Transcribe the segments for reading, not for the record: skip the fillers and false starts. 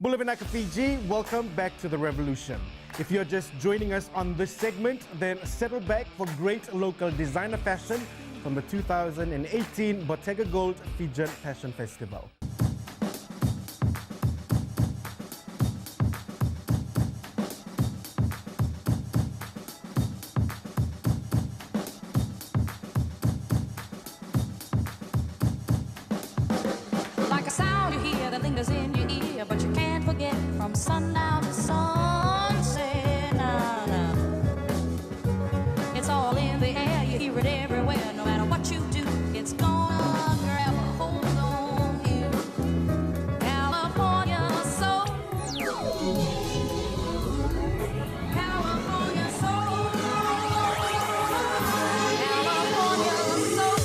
Bulavinaka Fiji, welcome back to The Revolution. If you're just joining us on this segment, then settle back for great local designer fashion from the 2018 Bottega Gold Fijian Fashion Festival. Like a sound you hear that lingers in your ear, but you can't forget from sundown to sunset. Nah, nah. It's all in the air, you hear it everywhere. No matter what you do, it's gonna grab a hold on you. California soul, California soul, California soul.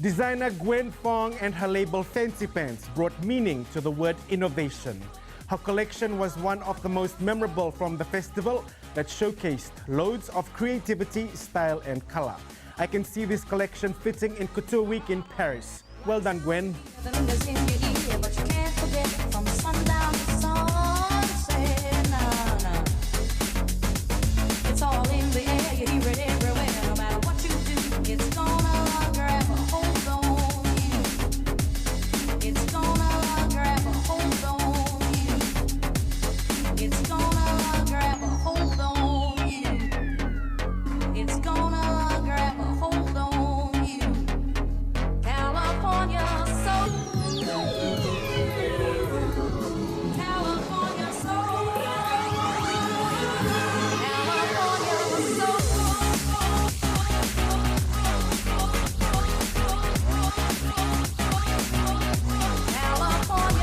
Designer Gwen Fong and her label Fancy Pants brought meaning to the word innovation. Her collection was one of the most memorable from the festival that showcased loads of creativity, style and color. I can see this collection fitting in Couture Week in Paris. Well done, Gwen. The lingers in your ear, but you can't forget from sundown to sunset. Nah, nah. It's all in the air, you hear it everywhere. No matter what you do, it's gonna grab a hold on you. It's gonna grab a hold on you. It's gonna grab a hold on you. It's gonna grab a hold on you. California soul, California soul, California soul. California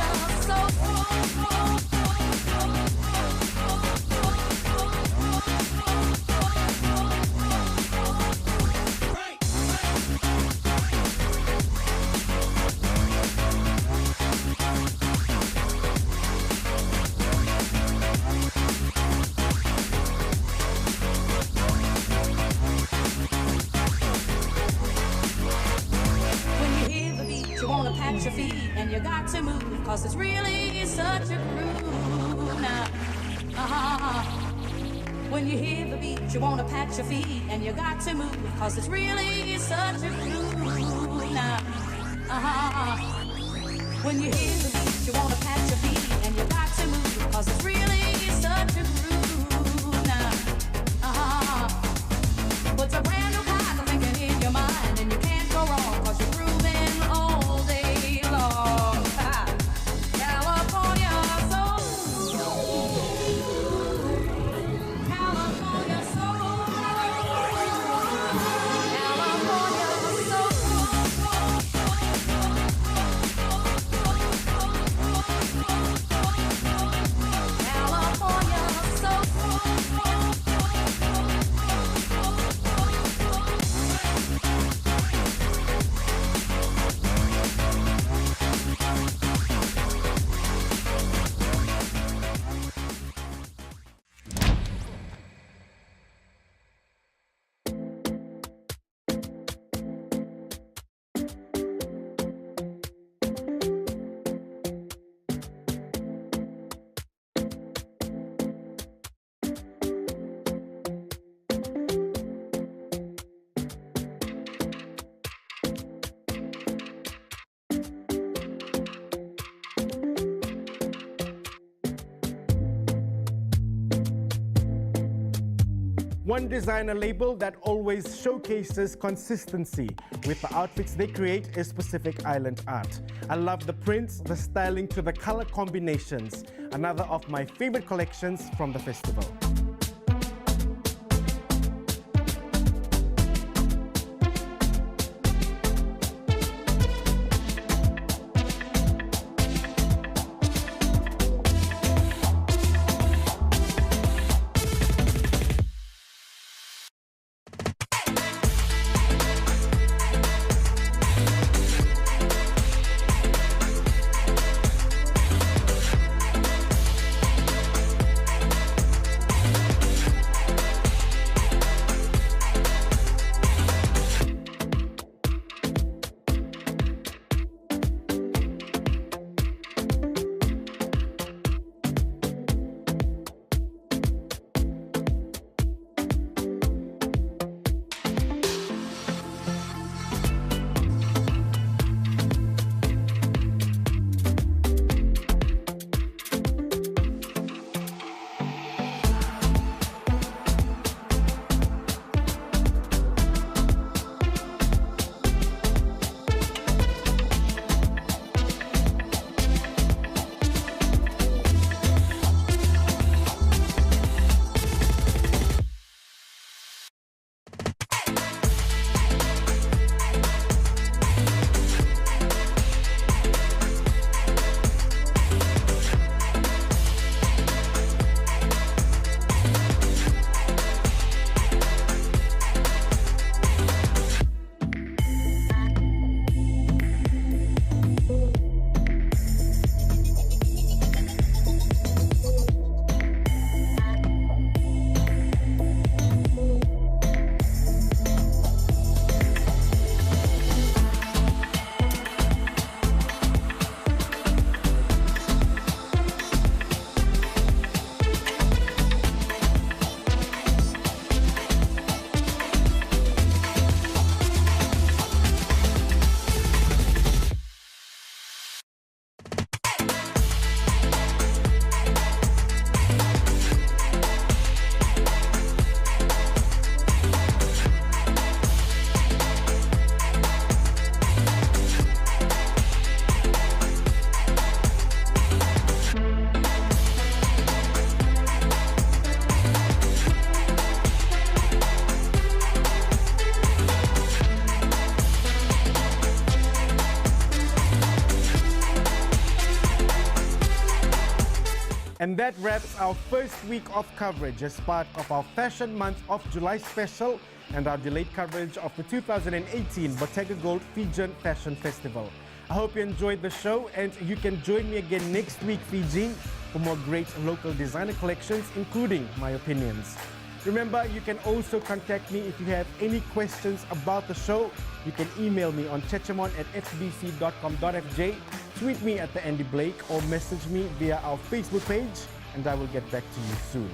When you hear the beat, you wanna pat your feet, and you got to move, cause it's really such a groove now. When you hear the beat, you wanna pat your feet, and you got to move, cause it's really such a groove now. When you hear the beat, you wanna pat your feet, and you got to move, cause it's really such a groove now. Puts a brand new kind of thinking in your mind, and you can't go wrong, cause you're grooving all day long. California soul, California soul, California soul. California soul. One designer label that always showcases consistency with the outfits they create is Pacific Island Art. I love the prints, the styling to the color combinations. Another of my favorite collections from the festival. And that wraps our first week of coverage as part of our Fashion Month of July special and our delayed coverage of the 2018 Bottega Gold Fijian Fashion Festival. I hope you enjoyed the show, and you can join me again next week, Fiji, for more great local designer collections, including my opinions. Remember, you can also contact me if you have any questions about the show. You can email me on chechamon@fbc.com.fj, tweet me at the Andy Blake, or message me via our Facebook page, and I will get back to you soon.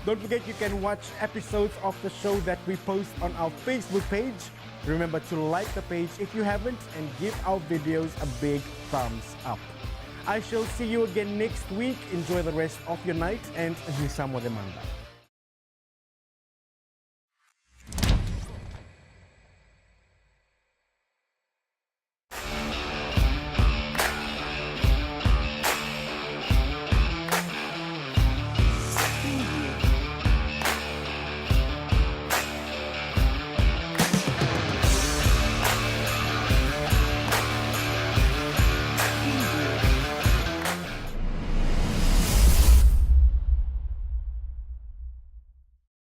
Don't forget, you can watch episodes of the show that we post on our Facebook page. Remember to like the page if you haven't, and give our videos a big thumbs up. I shall see you again next week. Enjoy the rest of your night, and Nisamo Demanda.